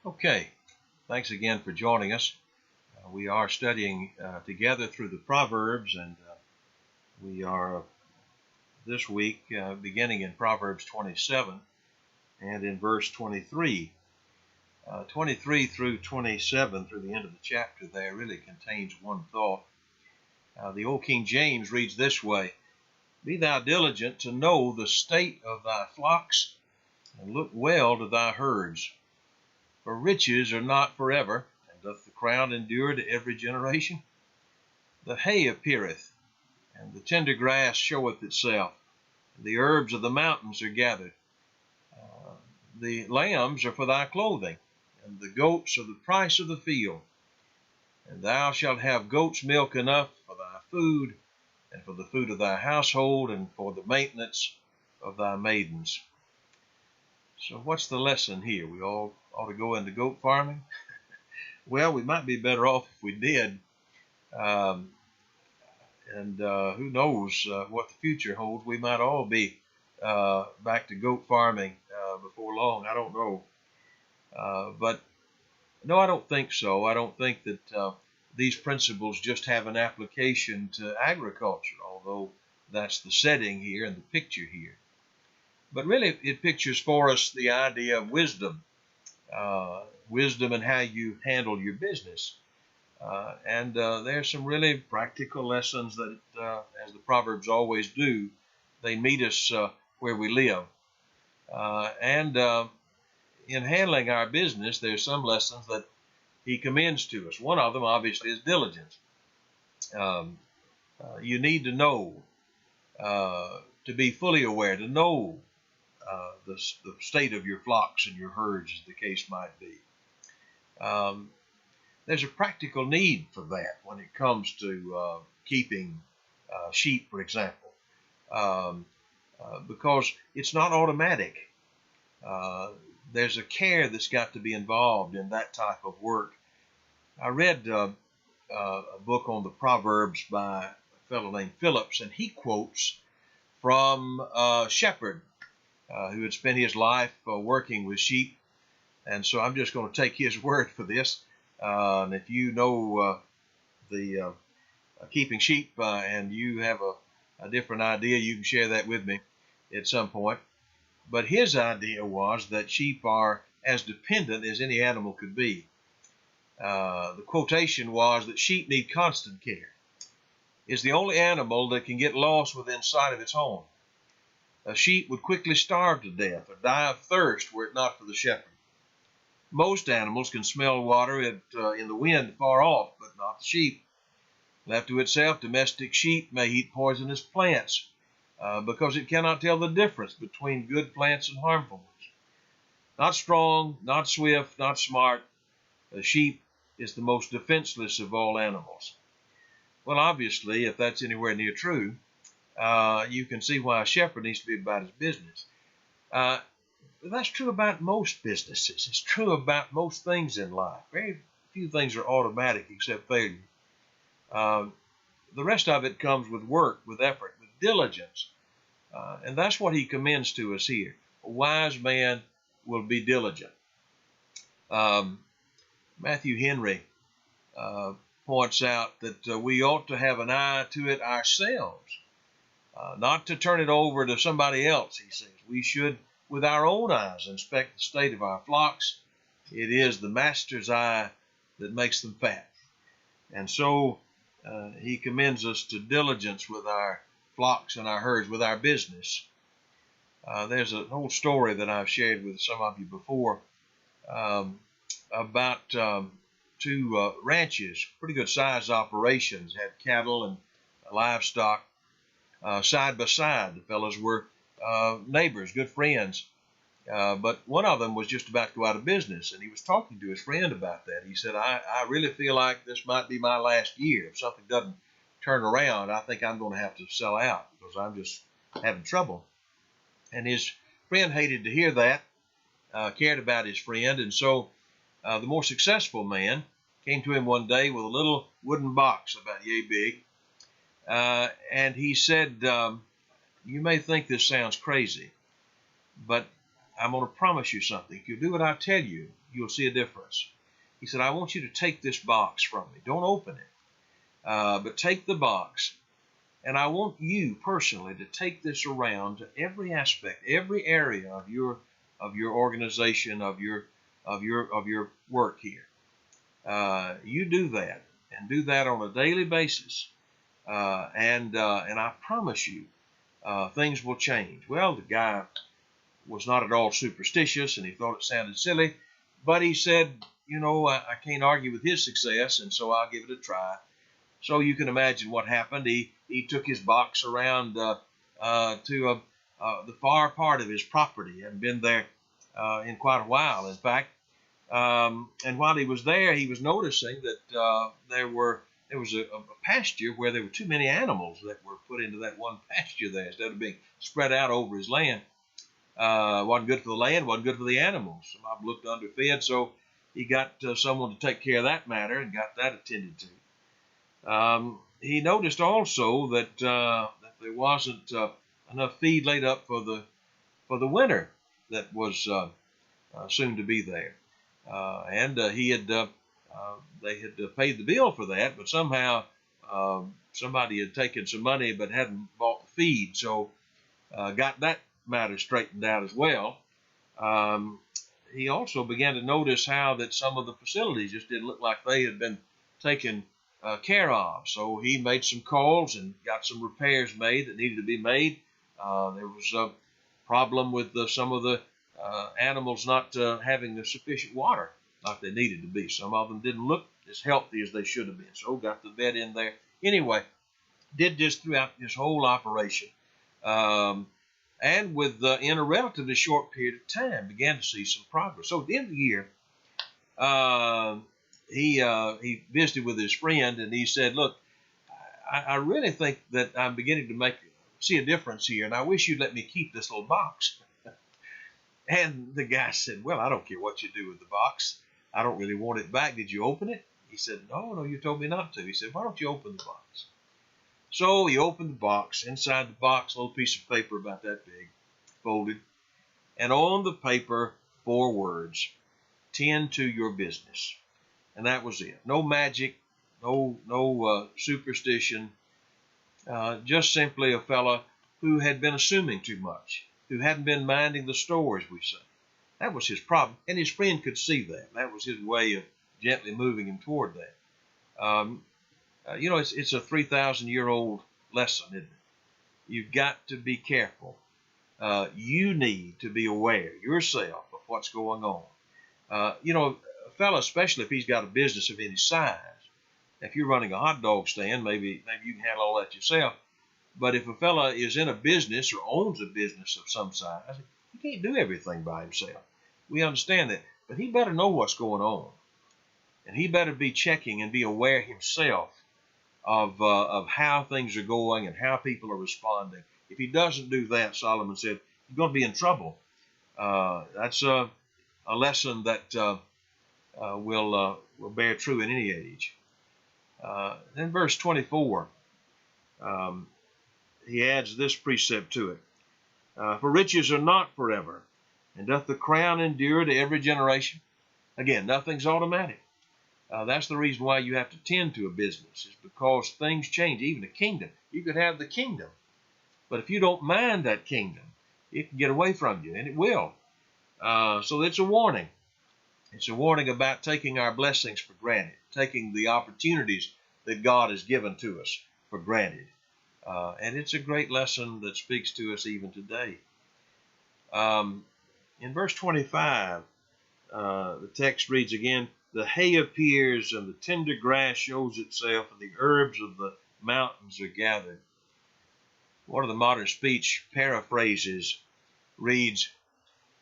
Okay, thanks again for joining us. We are studying together through the Proverbs, and we are this week beginning in Proverbs 27 and in verse 23. 23 through 27, through the end of the chapter there, really contains one thought. The old King James reads this way: "Be thou diligent to know the state of thy flocks, and look well to thy herds. For riches are not forever, and doth the crown endure to every generation? The hay appeareth, and the tender grass showeth itself, and the herbs of the mountains are gathered. The lambs are for thy clothing, and the goats are the price of the field. And thou shalt have goats' milk enough for thy food, and for the food of thy household, and for the maintenance of thy maidens." So what's the lesson here? We all ought to go into goat farming? Well, we might be better off if we did. Who knows what the future holds. We might all be back to goat farming before long. I don't know. But no, I don't think so. I don't think that these principles just have an application to agriculture, although that's the setting here and the picture here. But really, it pictures for us the idea of wisdom, wisdom in how you handle your business. There's some really practical lessons that, as the Proverbs always do, they meet us where we live. In handling our business, there's some lessons that he commends to us. One of them, obviously, is diligence. You need to know, to be fully aware, to know the state of your flocks and your herds, as the case might be. There's a practical need for that when it comes to keeping sheep, for example, because it's not automatic. There's a care that's got to be involved in that type of work. I read a book on the Proverbs by a fellow named Phillips, and he quotes from a shepherd who had spent his life working with sheep. And so I'm just going to take his word for this. And if you know the keeping sheep and you have a different idea, you can share that with me at some point. But his idea was that sheep are as dependent as any animal could be. The quotation was that sheep need constant care. It's the only animal that can get lost within sight of its home. A sheep would quickly starve to death or die of thirst were it not for the shepherd. Most animals can smell water in the wind far off, but not the sheep. Left to itself, domestic sheep may eat poisonous plants because it cannot tell the difference between good plants and harmful ones. Not strong, not swift, not smart, a sheep is the most defenseless of all animals. Well, obviously, if that's anywhere near true, you can see why a shepherd needs to be about his business. That's true about most businesses. It's true about most things in life. Very few things are automatic except failure. The rest of it comes with work, with effort, with diligence. And that's what he commends to us here. A wise man will be diligent. Matthew Henry points out that we ought to have an eye to it ourselves, not to turn it over to somebody else, he says. We should, with our own eyes, inspect the state of our flocks. It is the master's eye that makes them fat. And so he commends us to diligence with our flocks and our herds, with our business. There's an old story that I've shared with some of you before about two ranches, pretty good sized operations, had cattle and livestock side by side. The fellows were neighbors, good friends. But one of them was just about to go out of business, and he was talking to his friend about that. He said, I really feel like this might be my last year. If something doesn't turn around, I think I'm going to have to sell out because I'm just having trouble. And his friend hated to hear that, cared about his friend, and so the more successful man came to him one day with a little wooden box about yay big, and he said, you may think this sounds crazy, but I'm going to promise you something. If you do what I tell you, you'll see a difference. He said, I want you to take this box from me. Don't open it, but take the box. And I want you personally to take this around to every aspect, every area of your organization, of your work here. You do that, and do that on a daily basis, and I promise you, things will change. Well, the guy was not at all superstitious, and he thought it sounded silly, but he said, I can't argue with his success, and so I'll give it a try. So you can imagine what happened. He took his box around to the far part of his property. He hadn't been there in quite a while, in fact. And while he was there, he was noticing that there was a pasture where there were too many animals that were put into that one pasture there instead of being spread out over his land. Wasn't good for the land, wasn't good for the animals. Some of them looked underfed, so he got someone to take care of that matter and got that attended to. He noticed also that there wasn't enough feed laid up for the winter that was soon to be there, and they had paid the bill for that, but somehow somebody had taken some money but hadn't bought the feed, so got that matter straightened out as well. He also began to notice how that some of the facilities just didn't look like they had been taken care of. So he made some calls and got some repairs made that needed to be made. There was a problem with some of the animals not having the sufficient water like they needed to be. Some of them didn't look as healthy as they should have been. So got the vet in there. Anyway, did this throughout this whole operation. And in a relatively short period of time, began to see some progress. So at the end of the year, he visited with his friend, and he said, look, I really think that I'm beginning to see a difference here, and I wish you'd let me keep this little box. And the guy said, well, I don't care what you do with the box. I don't really want it back. Did you open it? He said, no, you told me not to. He said, why don't you open the box? So he opened the box. Inside the box, a little piece of paper about that big, folded. And on the paper, 4 words, tend to your business. And that was it. No magic, no superstition, just simply a fella who had been assuming too much, who hadn't been minding the store, as we say. That was his problem, and his friend could see that. That was his way of gently moving him toward that. It's a 3,000-year-old lesson, isn't it? You've got to be careful. You need to be aware yourself of what's going on. A fellow, especially if he's got a business of any size. If you're running a hot dog stand, maybe you can handle all that yourself. But if a fella is in a business or owns a business of some size, he can't do everything by himself. We understand that. But he better know what's going on. And he better be checking and be aware himself of how things are going and how people are responding. If he doesn't do that, Solomon said, you're going to be in trouble. That's a lesson that will bear true in any age. Then verse 24, he adds this precept to it. For riches are not forever, and doth the crown endure to every generation? Again, nothing's automatic. That's the reason why you have to tend to a business, is because things change, even a kingdom. You could have the kingdom, but if you don't mind that kingdom, it can get away from you, and it will. So it's a warning. It's a warning about taking our blessings for granted, taking the opportunities that God has given to us for granted. And it's a great lesson that speaks to us even today. In verse 25, the text reads again, the hay appears and the tender grass shows itself and the herbs of the mountains are gathered. One of the modern speech paraphrases reads,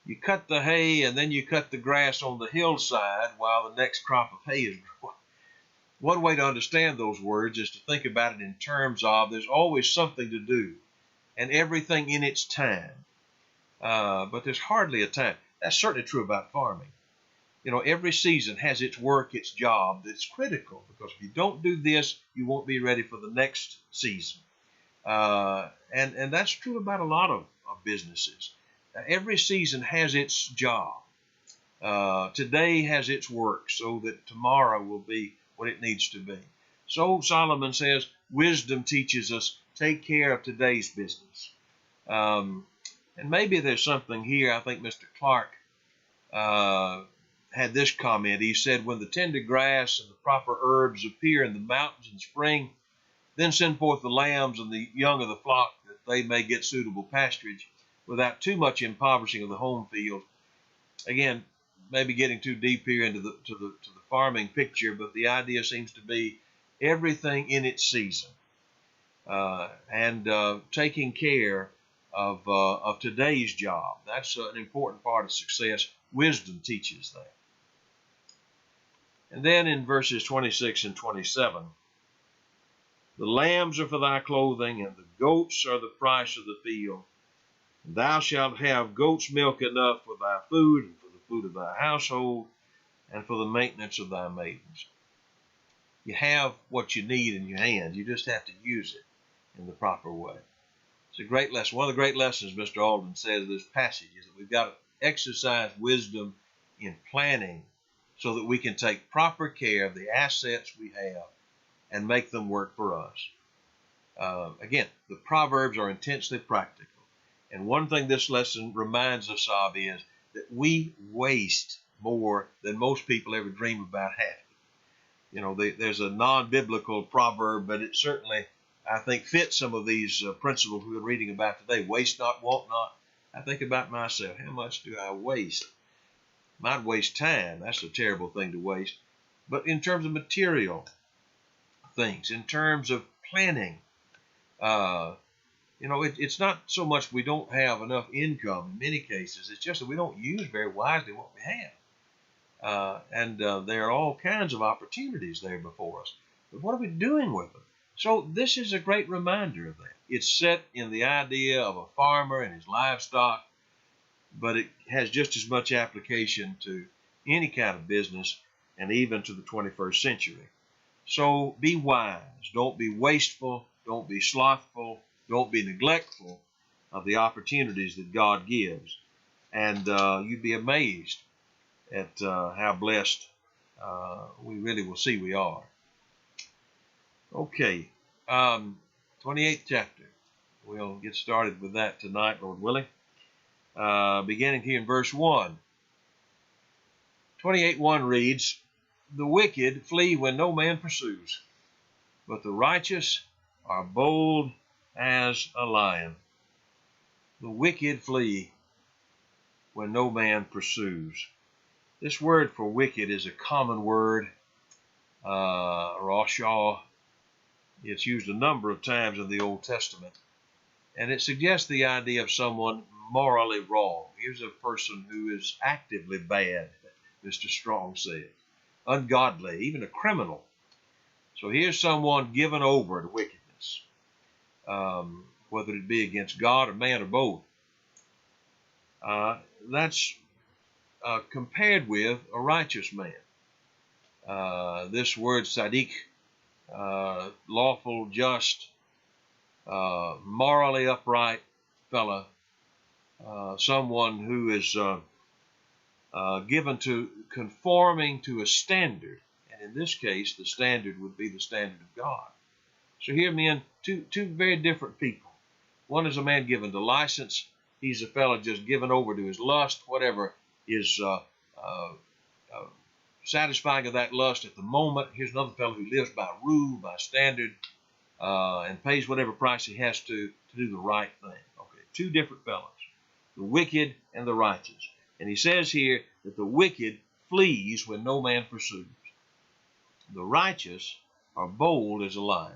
you cut the hay and then you cut the grass on the hillside while the next crop of hay is growing. One way to understand those words is to think about it in terms of there's always something to do and everything in its time. But there's hardly a time. That's certainly true about farming. Every season has its work, its job that's critical, because if you don't do this, you won't be ready for the next season. And that's true about a lot of businesses. Every season has its job. Today has its work so that tomorrow will be what it needs to be. So Solomon says, wisdom teaches us, take care of today's business. And maybe there's something here. I think Mr. Clark had this comment. He said, when the tender grass and the proper herbs appear in the mountains in spring, then send forth the lambs and the young of the flock, that they may get suitable pasturage without too much impoverishing of the home field. Again, maybe getting too deep here into the farming picture, but the idea seems to be everything in its season, and taking care of today's job. That's an important part of success. Wisdom teaches that. And then in verses 26 and 27, the lambs are for thy clothing, and the goats are the price of the field. And thou shalt have goat's milk enough for thy food, and for the food of thy household, and for the maintenance of thy maidens. You have what you need in your hands. You just have to use it in the proper way. It's a great lesson. One of the great lessons Mr. Alden says in this passage is that we've got to exercise wisdom in planning so that we can take proper care of the assets we have and make them work for us. Again, the Proverbs are intensely practical. And one thing this lesson reminds us of is that we waste more than most people ever dream about having. You know, there's a non-biblical proverb, but it certainly, I think, fits some of these principles we're reading about today. Waste not, want not. I think about myself. How much do I waste? Might waste time. That's a terrible thing to waste. But in terms of material things, in terms of planning, you know, it's not so much we don't have enough income in many cases. It's just that we don't use very wisely what we have. And there are all kinds of opportunities there before us. But what are we doing with them? So this is a great reminder of that. It's set in the idea of a farmer and his livestock, but it has just as much application to any kind of business and even to the 21st century. So be wise. Don't be wasteful. Don't be slothful. Don't be neglectful of the opportunities that God gives. And you'd be amazed at how blessed we really will see we are. Okay, 28th chapter. We'll get started with that tonight, Lord willing. Beginning here in verse 1. 28:1 reads, the wicked flee when no man pursues, but the righteous are bold as a lion. The wicked flee when no man pursues. This word for wicked is a common word, rasha. It's used a number of times in the Old Testament, and it suggests the idea of someone morally wrong. Here's a person who is actively bad, Mr. Strong said, ungodly, even a criminal. So here's someone given over to wickedness, whether it be against God or man or both. That's compared with a righteous man. This word tzaddik, lawful, just, morally upright fella, someone who is given to conforming to a standard. And in this case, the standard would be the standard of God. So here, men, two very different people. One is a man given to license. He's a fellow just given over to his lust, whatever is satisfying of that lust at the moment. Here's another fellow who lives by rule, by standard, and pays whatever price he has to do the right thing. Okay, two different fellows, the wicked and the righteous. And he says here that the wicked flees when no man pursues. The righteous are bold as a lion.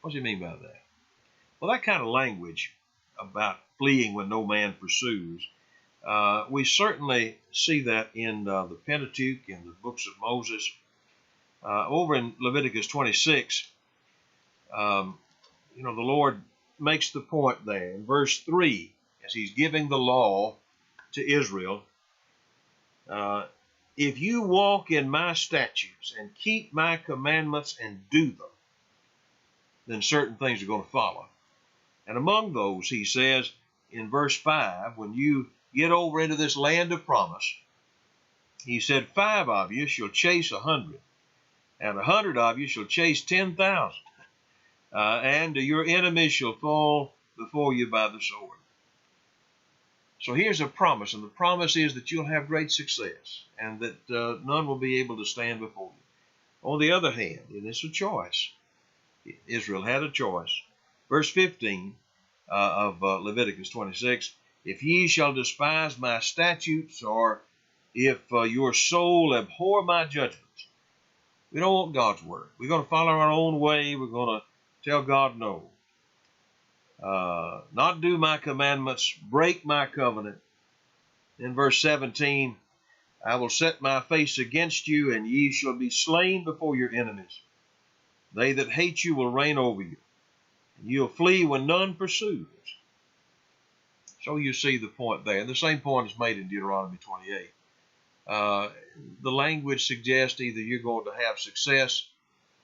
What does he mean by that? Well, that kind of language about fleeing when no man pursues, we certainly see that in the Pentateuch, in the books of Moses. Over in Leviticus 26, the Lord makes the point there in verse 3, as he's giving the law to Israel. If you walk in my statutes and keep my commandments and do them, then certain things are going to follow. And among those, he says in verse 5, when you get over into this land of promise, He said, 5 of you shall chase 100, and 100 of you shall chase 10,000, and your enemies shall fall before you by the sword. So here's a promise, and the promise is that you'll have great success, and that none will be able to stand before you. On the other hand, and it's a choice, Israel had a choice. Verse 15 of Leviticus 26, if ye shall despise my statutes, or if your soul abhor my judgments. We don't want God's word. We're going to follow our own way. We're going to tell God no. Not do my commandments, break my covenant. In verse 17, I will set my face against you, and ye shall be slain before your enemies. They that hate you will reign over you, and you'll flee when none pursues. So you see the point there. And the same point is made in Deuteronomy 28. The language suggests either you're going to have success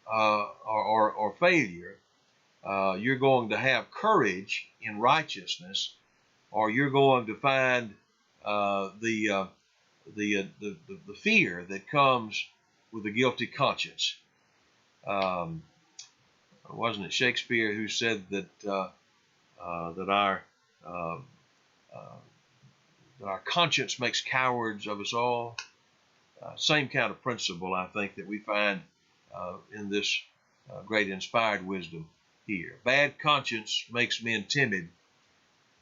or failure. You're going to have courage in righteousness, or you're going to find the fear that comes with a guilty conscience. Wasn't it Shakespeare who said that our conscience makes cowards of us all? Same kind of principle, I think, that we find in this great inspired wisdom here. Bad conscience makes men timid.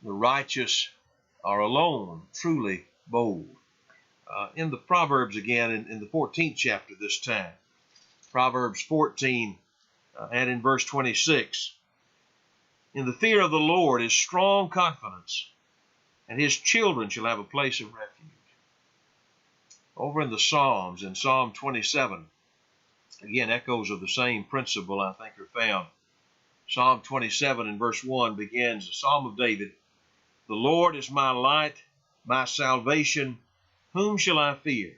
The righteous are alone truly bold. In the Proverbs again, in the 14th chapter this time, Proverbs 14 and in verse 26, in the fear of the Lord is strong confidence, and his children shall have a place of refuge. Over in the Psalms, in Psalm 27, again, echoes of the same principle, I think, are found. Psalm 27 and verse 1 begins, the Psalm of David, the Lord is my light, my salvation. Whom shall I fear?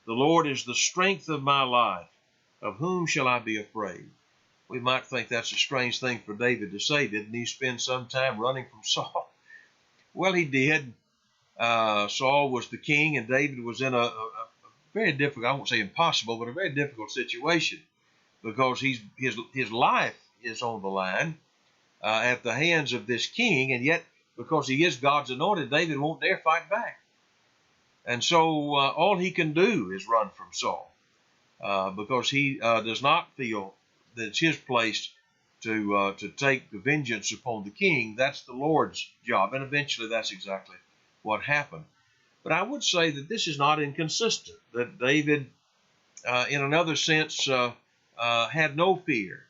The Lord is the strength of my life. Of whom shall I be afraid? We might think that's a strange thing for David to say. Didn't he spend some time running from Saul? Well, he did. Saul was the king, and David was in a very difficult, I won't say impossible, but a very difficult situation, because his life is on the line at the hands of this king, and yet because he is God's anointed, David won't dare fight back. And so all he can do is run from Saul, because he does not feel that it's his place to take the vengeance upon the king. That's the Lord's job, and eventually that's exactly what happened. But I would say that this is not inconsistent, that David, in another sense, had no fear,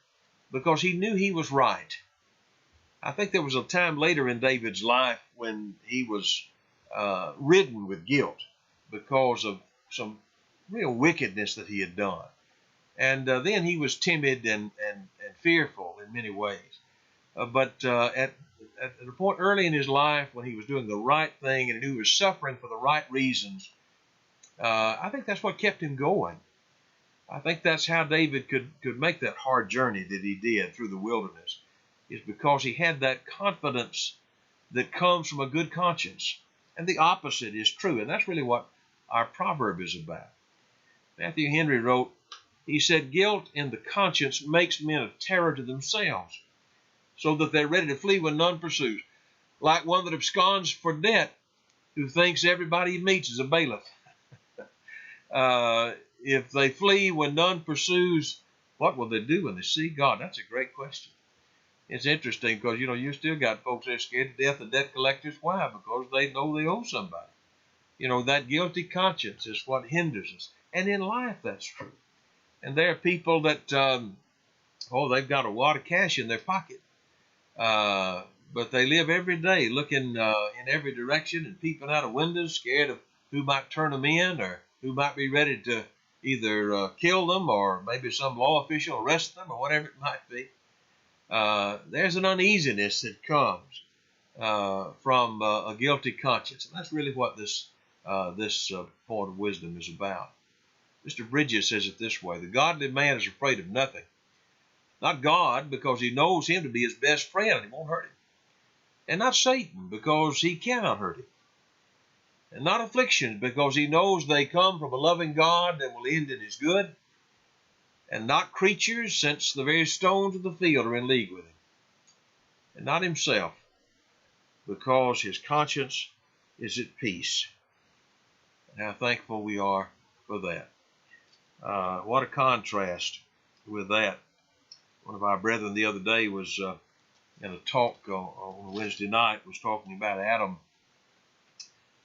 because he knew he was right. I think there was a time later in David's life when he was ridden with guilt because of some real wickedness that he had done. And then he was timid and fearful in many ways. But at a point early in his life when he was doing the right thing and he was suffering for the right reasons, I think that's what kept him going. I think that's how David could make that hard journey that he did through the wilderness, is because he had that confidence that comes from a good conscience. And the opposite is true, and that's really what our proverb is about. Matthew Henry wrote, he said, guilt in the conscience makes men a terror to themselves, so that they're ready to flee when none pursues, like one that absconds for debt, who thinks everybody he meets is a bailiff. If they flee when none pursues, what will they do when they see God? That's a great question. It's interesting because, you still got folks that are scared to death of debt collectors. Why? Because they know they owe somebody. That guilty conscience is what hinders us. And in life, that's true. And there are people that, they've got a wad of cash in their pocket. But they live every day looking in every direction and peeping out of windows, scared of who might turn them in or who might be ready to either kill them or maybe some law official arrest them or whatever it might be. There's an uneasiness that comes from a guilty conscience. And that's really what this point of wisdom is about. Mr. Bridges says it this way: the godly man is afraid of nothing. Not God, because he knows him to be his best friend and he won't hurt him. And not Satan, because he cannot hurt him. and not afflictions, because he knows they come from a loving God that will end in his good, and not creatures, since the very stones of the field are in league with him, and not himself, because his conscience is at peace. And how thankful we are for that. What a contrast with that. One of our brethren the other day was in a talk on Wednesday night, was talking about Adam,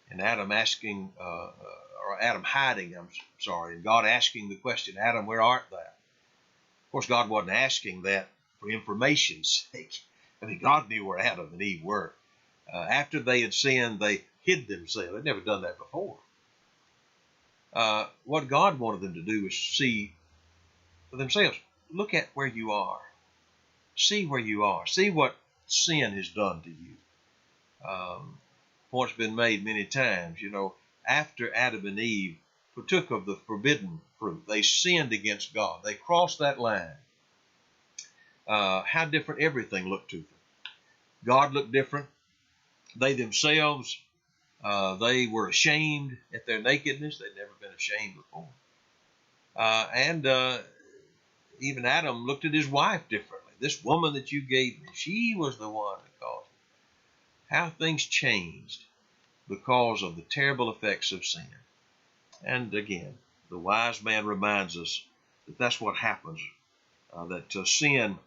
and Adam asking, or Adam hiding, I'm sorry, and God asking the question, Adam, where art thou? Of course, God wasn't asking that for information's sake. I mean, God knew where Adam and Eve were. After they had sinned, they hid themselves. They'd never done that before. What God wanted them to do was see for themselves. Look at where you are. See where you are. See what sin has done to you. Point's been made many times. You know, after Adam and Eve partook of the forbidden fruit, they sinned against God. They crossed that line. How different everything looked to them. God looked different. They themselves, they were ashamed at their nakedness. They'd never been ashamed before. And even Adam looked at his wife differently. This woman that you gave me, she was the one that caused it. How things changed because of the terrible effects of sin. And again, the wise man reminds us that that's what happens, that sin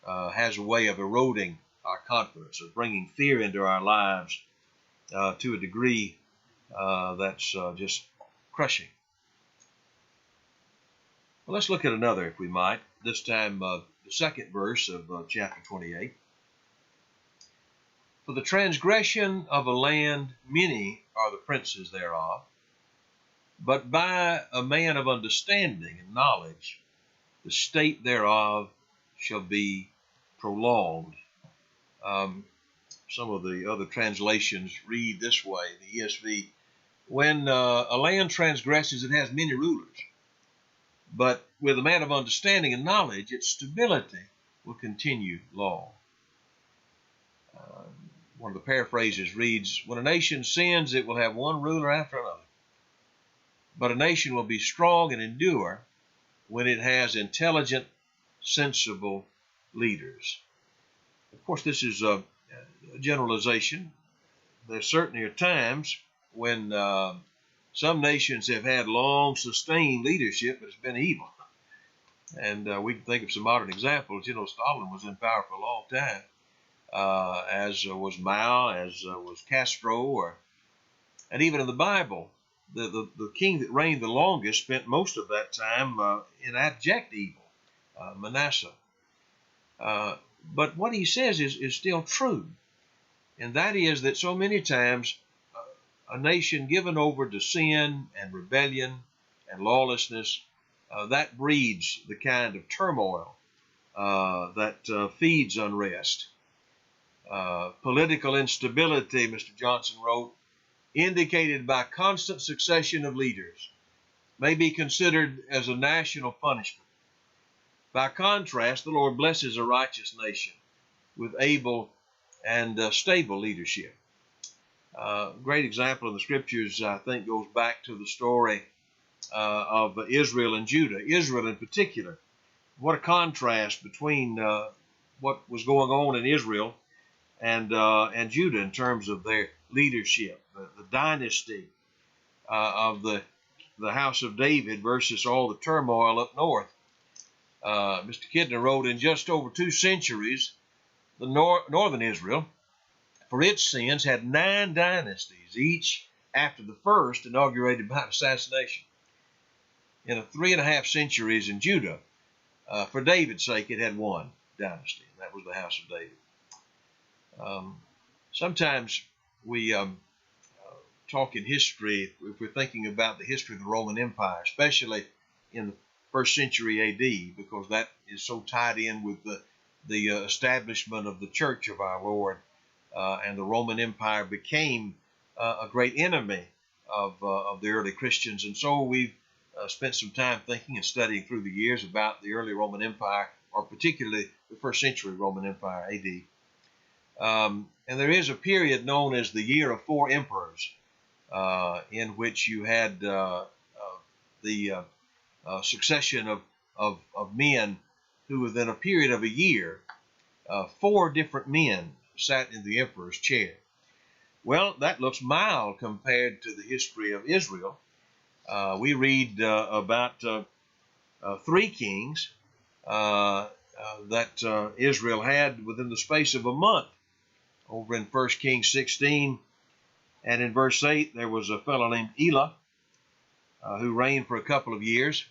has a way of eroding our confidence, of bringing fear into our lives to a degree that's just crushing. Well, let's look at another, if we might, this time the second verse of chapter 28. For the transgression of a land many are the princes thereof, but by a man of understanding and knowledge the state thereof shall be prolonged. Some of the other translations read this way, the ESV, when a land transgresses, it has many rulers. But with a man of understanding and knowledge, its stability will continue long. One of the paraphrases reads, when a nation sins, it will have one ruler after another. But a nation will be strong and endure when it has intelligent, sensible leaders. Of course, this is a generalization. There certainly are times when some nations have had long sustained leadership, but it's been evil. And we can think of some modern examples. You know, Stalin was in power for a long time, as was Mao, as was Castro, and even in the Bible, the king that reigned the longest spent most of that time in abject evil, Manasseh. But what he says is still true, and that is that so many times a nation given over to sin and rebellion and lawlessness, that breeds the kind of turmoil that feeds unrest. Political instability, Mr. Johnson wrote, indicated by constant succession of leaders, may be considered as a national punishment. By contrast, the Lord blesses a righteous nation with able and stable leadership. Great example in the scriptures, I think, goes back to the story of Israel and Judah. Israel in particular. What a contrast between what was going on in Israel and Judah in terms of their leadership, the dynasty of the house of David versus all the turmoil up north. Mr. Kidner wrote, in just over 2 centuries, the northern Israel, for its sins, had 9 dynasties, each after the first inaugurated by assassination. In 3.5 centuries in Judah, for David's sake, it had 1 dynasty, and that was the house of David. Sometimes we talk in history, if we're thinking about the history of the Roman Empire, especially in the 1st century A.D., because that is so tied in with the establishment of the Church of our Lord, and the Roman Empire became a great enemy of the early Christians. And so we've spent some time thinking and studying through the years about the early Roman Empire, or particularly the 1st century Roman Empire, A.D. And there is a period known as the Year of 4 Emperors, in which you had the succession of men who, within a period of a year, 4 different men sat in the emperor's chair. Well, that looks mild compared to the history of Israel. We read about 3 kings that Israel had within the space of a month. Over in 1 Kings 16 and in verse 8, there was a fellow named Elah who reigned for a couple of years,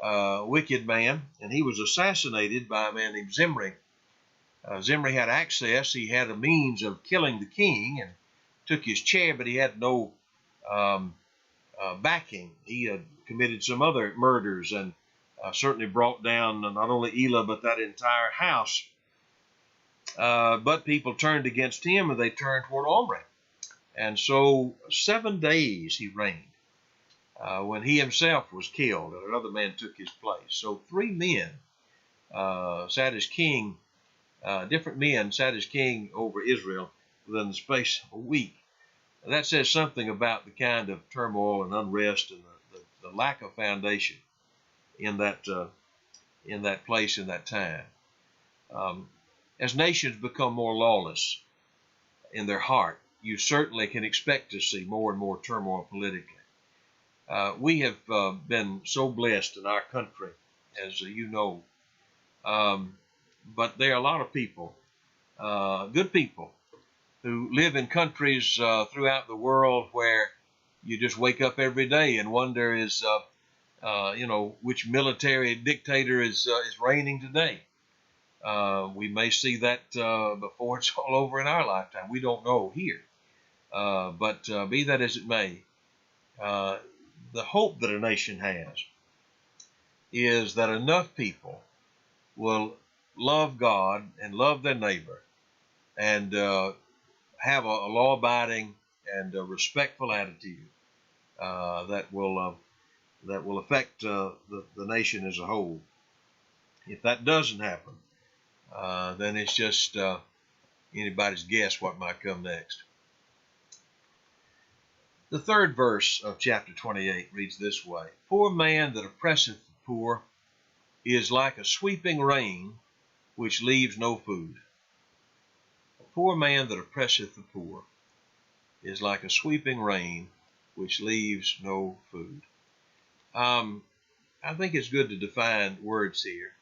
a wicked man, and he was assassinated by a man named Zimri. Zimri had access. He had a means of killing the king and took his chair, but he had no backing. He had committed some other murders and certainly brought down not only Elah, but that entire house. But people turned against him, and they turned toward Omri. And so 7 days he reigned when he himself was killed, and another man took his place. So 3 men sat as king, different men sat as king over Israel within the space of a week. And that says something about the kind of turmoil and unrest and the lack of foundation in that place in that time. As nations become more lawless in their heart, you certainly can expect to see more and more turmoil politically. We have been so blessed in our country, as you know, but there are a lot of people, good people, who live in countries throughout the world where you just wake up every day and wonder which military dictator is reigning today. We may see that before it's all over in our lifetime. We don't know here. But be that as it may, the hope that a nation has is that enough people will love God and love their neighbor and have a law-abiding and a respectful attitude that will affect the nation as a whole. If that doesn't happen, then it's just anybody's guess what might come next. The 3rd verse of chapter 28 reads this way: Poor man that oppresseth the poor is like a sweeping rain which leaves no food. A poor man that oppresseth the poor is like a sweeping rain which leaves no food. I think it's good to define words here.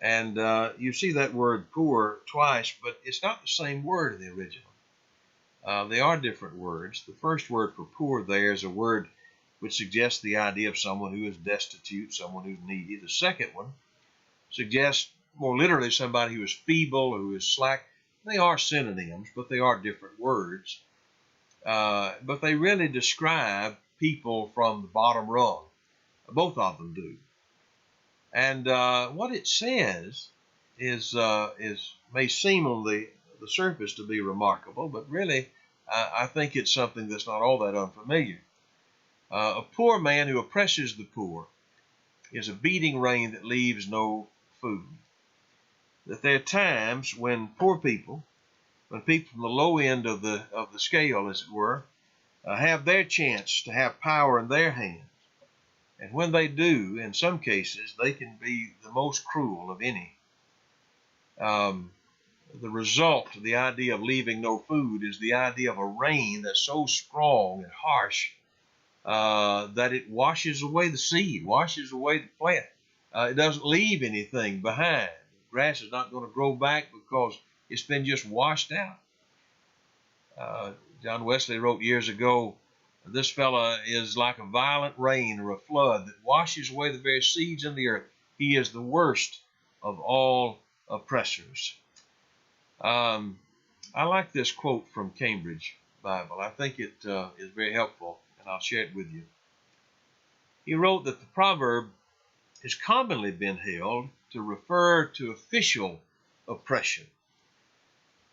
And you see that word poor twice, but it's not the same word in the original. They are different words. The first word for poor there is a word which suggests the idea of someone who is destitute, someone who's needy. The second one suggests more literally somebody who is feeble, who is slack. They are synonyms, but they are different words. But they really describe people from the bottom rung. Both of them do. And what it says is may seem on the surface to be remarkable, but really I think it's something that's not all that unfamiliar. A poor man who oppresses the poor is a beating rain that leaves no food. That there are times when poor people, when people from the low end of the scale, as it were, have their chance to have power in their hands. And when they do, in some cases, they can be the most cruel of any. The result, the idea of leaving no food, is the idea of a rain that's so strong and harsh that it washes away the seed, washes away the plant. It doesn't leave anything behind. The grass is not going to grow back because it's been just washed out. John Wesley wrote years ago, this fella is like a violent rain or a flood that washes away the very seeds in the earth. He is the worst of all oppressors. I like this quote from Cambridge Bible. I think it is very helpful, and I'll share it with you. He wrote that the proverb has commonly been held to refer to official oppression.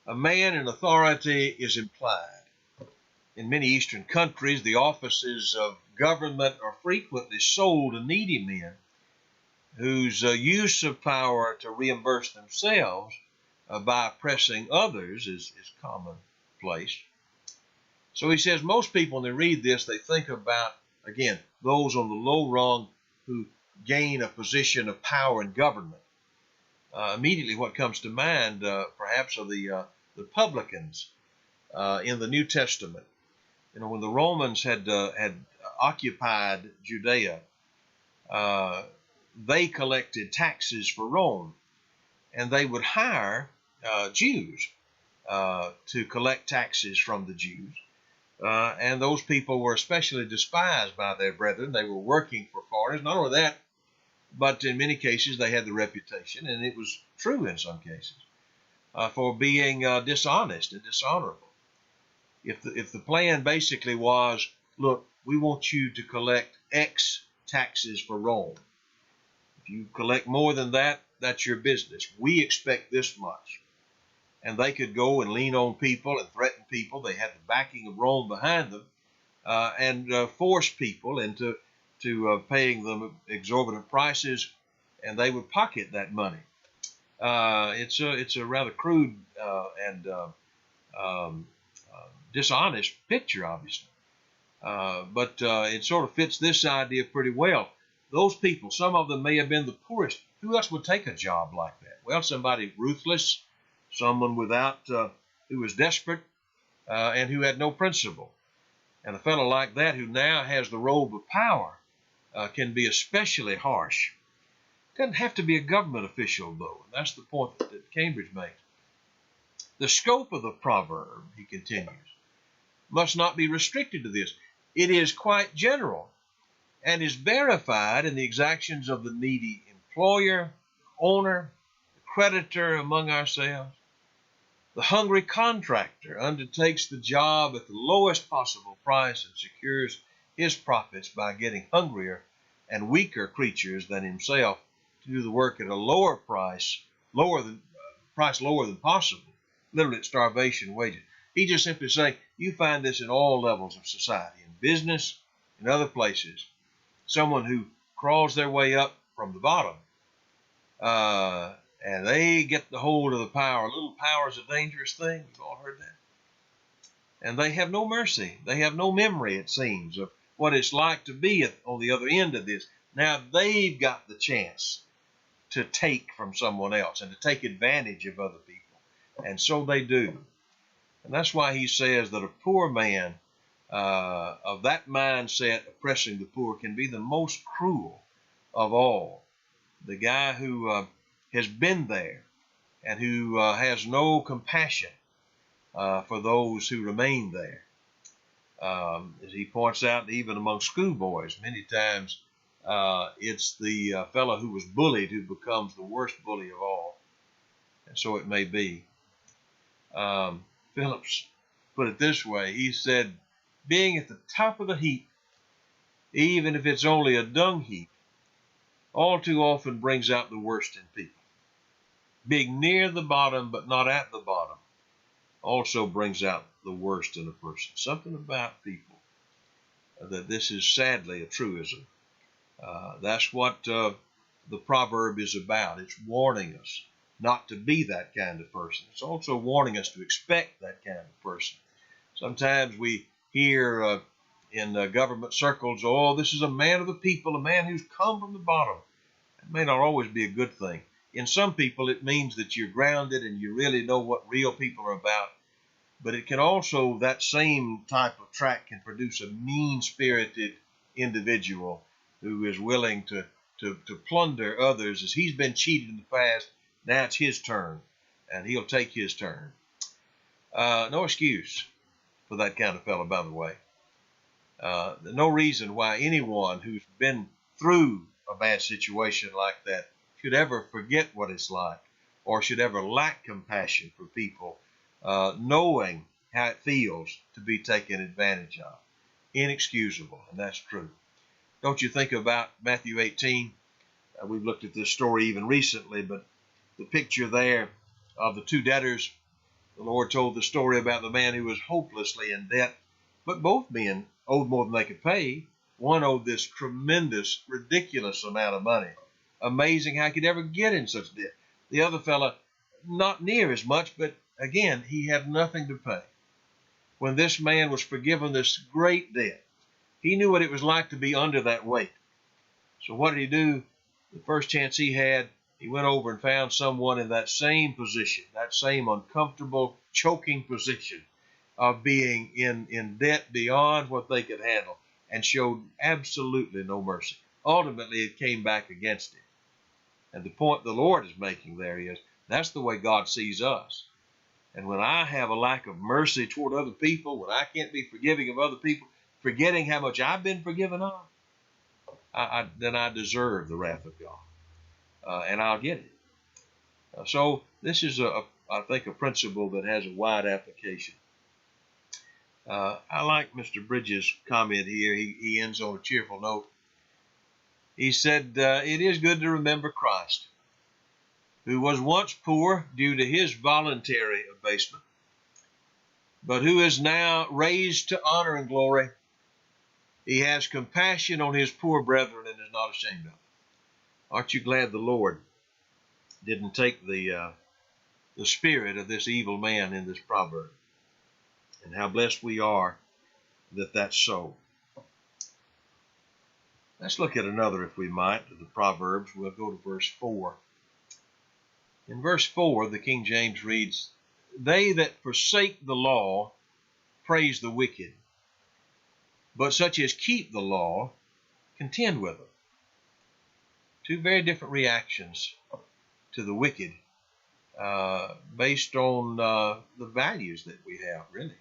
A man in authority is implied. In many Eastern countries, the offices of government are frequently sold to needy men whose use of power to reimburse themselves by oppressing others is commonplace. So he says most people, when they read this, they think about, again, those on the low rung who gain a position of power in government. Immediately what comes to mind, perhaps, are the publicans in the New Testament. You know, when the Romans had occupied Judea, they collected taxes for Rome, and they would hire Jews to collect taxes from the Jews. And those people were especially despised by their brethren. They were working for foreigners. Not only that, but in many cases they had the reputation, and it was true in some cases, for being dishonest and dishonorable. If the plan basically was, look, we want you to collect X taxes for Rome. If you collect more than that, that's your business. We expect this much. And they could go and lean on people and threaten people. They had the backing of Rome behind them, and force people into paying them exorbitant prices, and they would pocket that money. It's a rather crude and dishonest picture, obviously, but it sort of fits this idea pretty well. Those people, some of them may have been the poorest. Who else would take a job like that? Well, somebody ruthless, someone who was desperate and who had no principle. And a fellow like that, who now has the robe of power, can be especially harsh. Doesn't have to be a government official, though. And that's the point that Cambridge makes. The scope of the proverb, he continues, must not be restricted to this. It is quite general and is verified in the exactions of the needy employer, owner, the creditor among ourselves. The hungry contractor undertakes the job at the lowest possible price and secures his profits by getting hungrier and weaker creatures than himself to do the work at a lower price, lower than possible, literally at starvation wages. He just simply saying, you find this in all levels of society, in business, in other places. Someone who crawls their way up from the bottom, and they get the hold of the power. A little power is a dangerous thing. We've all heard that. And they have no mercy. They have no memory, it seems, of what it's like to be on the other end of this. Now they've got the chance to take from someone else and to take advantage of other people. And so they do. And that's why he says that a poor man of that mindset oppressing the poor can be the most cruel of all. The guy who has been there and who has no compassion for those who remain there. As he points out, even among schoolboys, many times it's the fellow who was bullied who becomes the worst bully of all. And so it may be. Phillips put it this way. He said, being at the top of the heap, even if it's only a dung heap, all too often brings out the worst in people. Being near the bottom but not at the bottom also brings out the worst in a person. Something about people that this is sadly a truism. That's what the proverb is about. It's warning us not to be that kind of person. It's also warning us to expect that kind of person. Sometimes we hear in government circles, oh, this is a man of the people, a man who's come from the bottom. It may not always be a good thing. In some people, it means that you're grounded and you really know what real people are about. But it can also, that same type of track can produce a mean-spirited individual who is willing to plunder others. As he's been cheated in the past, now it's his turn, and he'll take his turn. No excuse for that kind of fellow, by the way. No reason why anyone who's been through a bad situation like that should ever forget what it's like or should ever lack compassion for people, knowing how it feels to be taken advantage of. Inexcusable, and that's true. Don't you think about Matthew 18? We've looked at this story even recently, but the picture there of the two debtors, the Lord told the story about the man who was hopelessly in debt, but both men owed more than they could pay. One owed this tremendous, ridiculous amount of money. Amazing how he could ever get in such debt. The other fellow, not near as much, but again, he had nothing to pay. when this man was forgiven this great debt. He knew what it was like to be under that weight. So what did he do? The first chance he had, he went over and found someone in that same position, that same uncomfortable, choking position of being in debt beyond what they could handle, and showed absolutely no mercy. Ultimately, it came back against him. And the point the Lord is making there is, that's the way God sees us. And when I have a lack of mercy toward other people, when I can't be forgiving of other people, forgetting how much I've been forgiven of, then I deserve the wrath of God, and I'll get it. So this is, I think, a principle that has a wide application. I like Mr. Bridges' comment here. He ends on a cheerful note. He said, it is good to remember Christ, who was once poor due to his voluntary abasement, but who is now raised to honor and glory. He has compassion on his poor brethren and is not ashamed of them. Aren't you glad the Lord didn't take the spirit of this evil man in this proverb? And how blessed we are that that's so. Let's look at another, if we might, of the Proverbs. We'll go to verse 4. In verse 4, the King James reads, "They that forsake the law praise the wicked, but such as keep the law contend with them." Two very different reactions to the wicked based on the values that we have, really.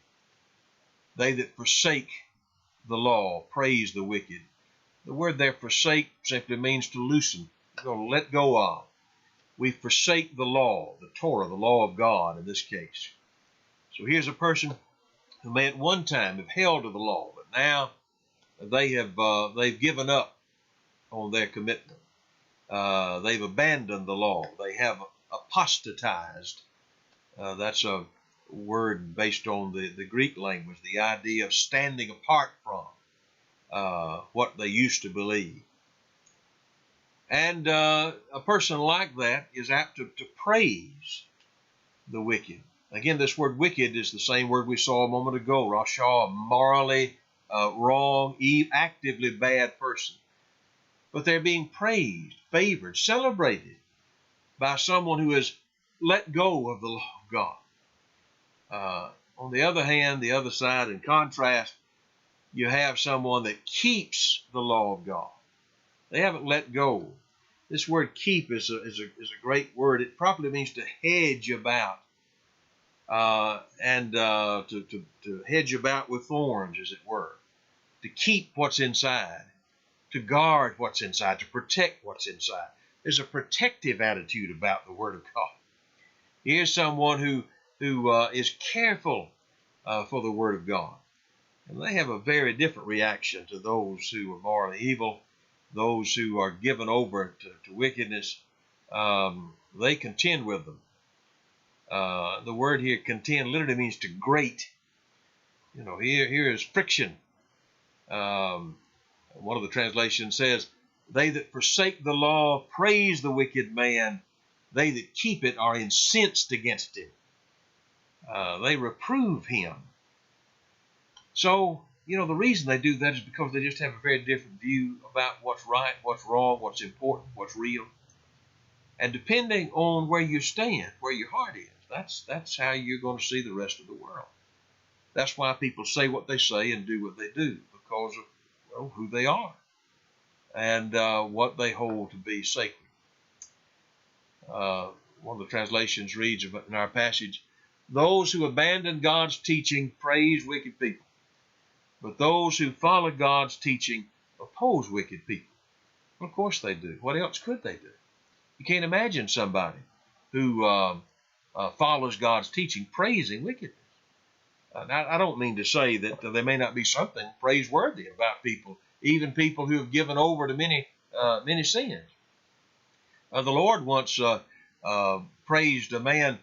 They that forsake the law praise the wicked. The word there, forsake, simply means to loosen, to let go of. We forsake the law, the Torah, the law of God in this case. So here's a person who may at one time have held to the law, but now they've given up on their commitment. They've abandoned the law. They have apostatized. That's a word based on the Greek language, the idea of standing apart from what they used to believe. And a person like that is apt to praise the wicked. Again, this word wicked is the same word we saw a moment ago. Rasha, a morally wrong, actively bad person. But they're being praised, favored, celebrated by someone who has let go of the law of God. On the other hand, the other side, in contrast, you have someone that keeps the law of God. They haven't let go. This word keep is a great word. It properly means to hedge about, and to hedge about with thorns, as it were. To keep what's inside, to guard what's inside, to protect what's inside. There's a protective attitude about the Word of God. Here's someone who is careful for the Word of God. And they have a very different reaction to those who are morally evil, those who are given over to wickedness. They contend with them. The word here, contend, literally means to grate. Here is friction. One of the translations says, "They that forsake the law praise the wicked man. They that keep it are incensed against him." They reprove him. So, the reason they do that is because they just have a very different view about what's right, what's wrong, what's important, what's real. And depending on where you stand, where your heart is, that's how you're going to see the rest of the world. That's why people say what they say and do what they do, because of who they are and what they hold to be sacred. One of the translations reads in our passage, "Those who abandon God's teaching praise wicked people, but those who follow God's teaching oppose wicked people." Well, of course they do. What else could they do? You can't imagine somebody who follows God's teaching praising wickedness. Now, I don't mean to say that there may not be something praiseworthy about people, even people who have given over to many sins. The Lord once praised a man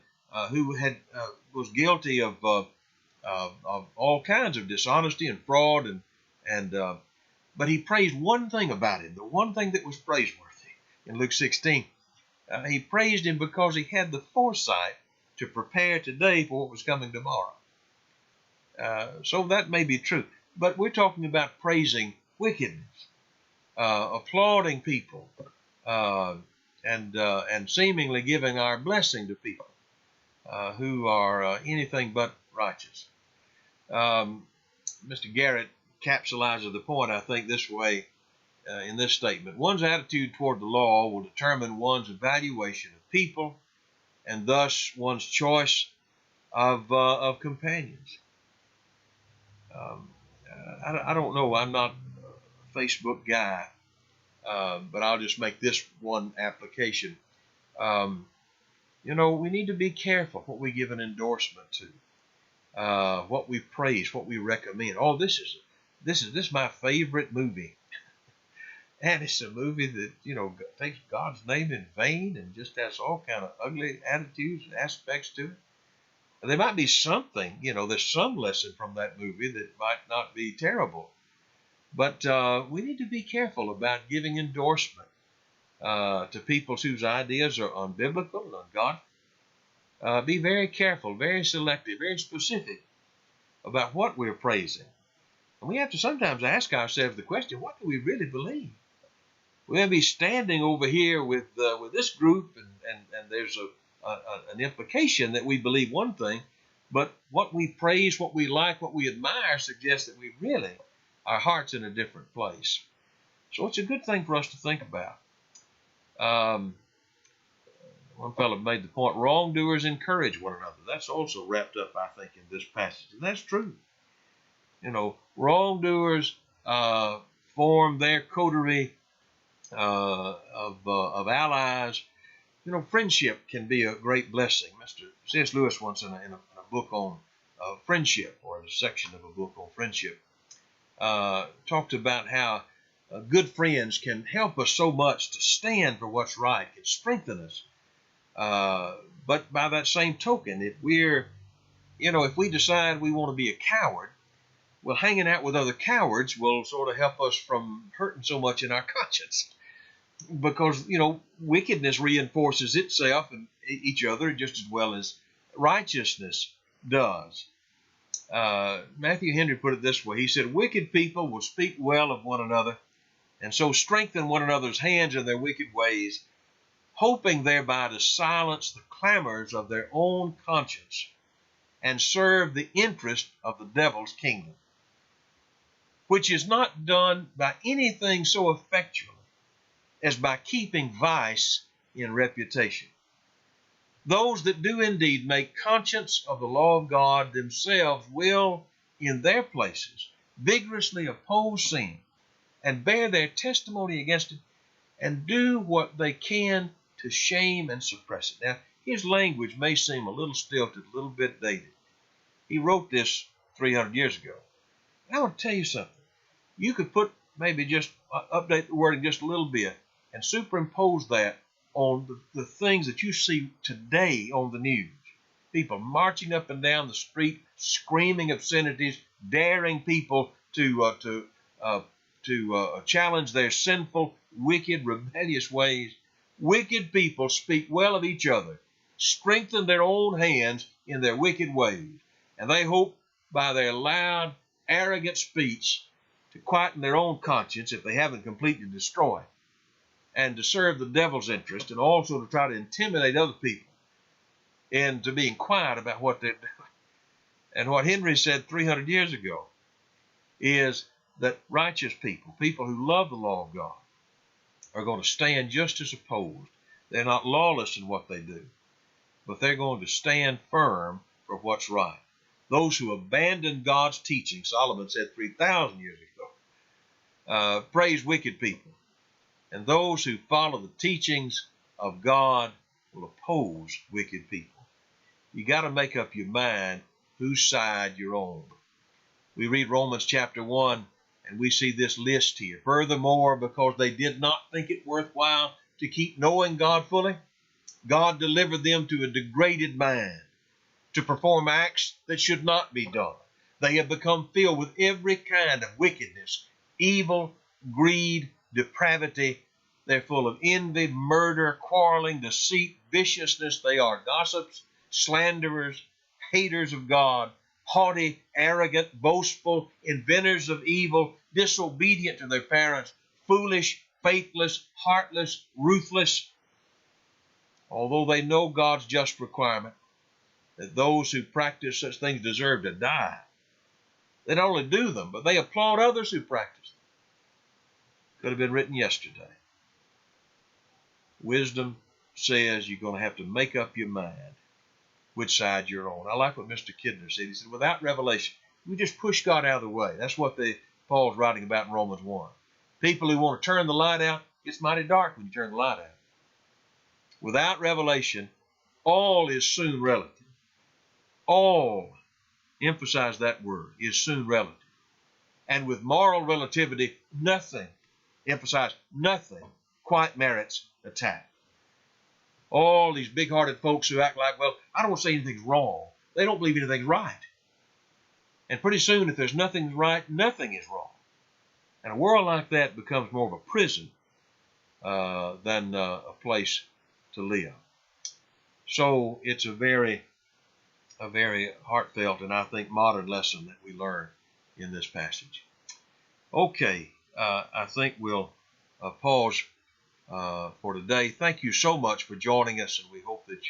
who was guilty of all kinds of dishonesty and fraud, but he praised one thing about him, the one thing that was praiseworthy. In Luke 16, he praised him because he had the foresight to prepare today for what was coming tomorrow. So that may be true. But we're talking about praising wickedness, applauding people, and seemingly giving our blessing to people who are anything but righteous. Mr. Garrett capsulizes the point, I think, this way in this statement. One's attitude toward the law will determine one's evaluation of people and thus one's choice of companions. I don't know. I'm not a Facebook guy, but I'll just make this one application. We need to be careful what we give an endorsement to, what we praise, what we recommend. Oh, this is my favorite movie, and it's a movie that takes God's name in vain and just has all kind of ugly attitudes and aspects to it. And there might be something, there's some lesson from that movie that might not be terrible, but we need to be careful about giving endorsement to people whose ideas are unbiblical and ungodly. Be very careful, very selective, very specific about what we're praising. And we have to sometimes ask ourselves the question, what do we really believe? We're going to be standing over here with this group, and there's an implication that we believe one thing, but what we praise, what we like, what we admire suggests that our heart's in a different place. So it's a good thing for us to think about. One fellow made the point, wrongdoers encourage one another. That's also wrapped up, I think, in this passage. And that's true. Wrongdoers form their coterie of allies. Friendship can be a great blessing. Mr. C.S. Lewis once in a book on friendship, or a section of a book on friendship, talked about how good friends can help us so much to stand for what's right, can strengthen us. But by that same token, if we decide we want to be a coward, well, hanging out with other cowards will sort of help us from hurting so much in our conscience. Because, wickedness reinforces itself and each other just as well as righteousness does. Matthew Henry put it this way. He said, wicked people will speak well of one another and so strengthen one another's hands in their wicked ways, hoping thereby to silence the clamors of their own conscience and serve the interest of the devil's kingdom, which is not done by anything so effectual as by keeping vice in reputation. Those that do indeed make conscience of the law of God themselves will, in their places, vigorously oppose sin and bear their testimony against it and do what they can to shame and suppress it. Now, his language may seem a little stilted, a little bit dated. He wrote this 300 years ago. And I want to tell you something. You could maybe just update the wording just a little bit and superimpose that on the things that you see today on the news. People marching up and down the street, screaming obscenities, daring people to challenge their sinful, wicked, rebellious ways. Wicked people speak well of each other, strengthen their own hands in their wicked ways, and they hope by their loud, arrogant speech to quieten their own conscience if they haven't completely destroyed, and to serve the devil's interest, and also to try to intimidate other people into being quiet about what they're doing. And what Henry said 300 years ago is that righteous people, people who love the law of God, are going to stand just as opposed. They're not lawless in what they do, but they're going to stand firm for what's right. Those who abandon God's teaching, Solomon said 3,000 years ago, praise wicked people. And those who follow the teachings of God will oppose wicked people. You got to make up your mind whose side you're on. We read Romans chapter 1, and we see this list here. Furthermore, because they did not think it worthwhile to keep knowing God fully, God delivered them to a degraded mind to perform acts that should not be done. They have become filled with every kind of wickedness, evil, greed, depravity. They're full of envy, murder, quarreling, deceit, viciousness. They are gossips, slanderers, haters of God, haughty, arrogant, boastful, inventors of evil, disobedient to their parents, foolish, faithless, heartless, ruthless. Although they know God's just requirement that those who practice such things deserve to die, they not only do them, but they applaud others who practice them. Could have been written yesterday. Wisdom says you're going to have to make up your mind which side you're on. I like what Mr. Kidner said. He said, without revelation, we just push God out of the way. That's what Paul's writing about in Romans 1. People who want to turn the light out, it's mighty dark when you turn the light out. Without revelation, all is soon relative. All, emphasize that word, is soon relative. And with moral relativity, nothing, emphasize nothing, quite merits attack. All these big-hearted folks who act like, well, I don't want to say anything's wrong. They don't believe anything's right. And pretty soon, if there's nothing right, nothing is wrong. And a world like that becomes more of a prison than a place to live. So it's a very heartfelt and I think modern lesson that we learn in this passage. Okay, I think we'll pause for today. Thank you so much for joining us, and we hope that you'll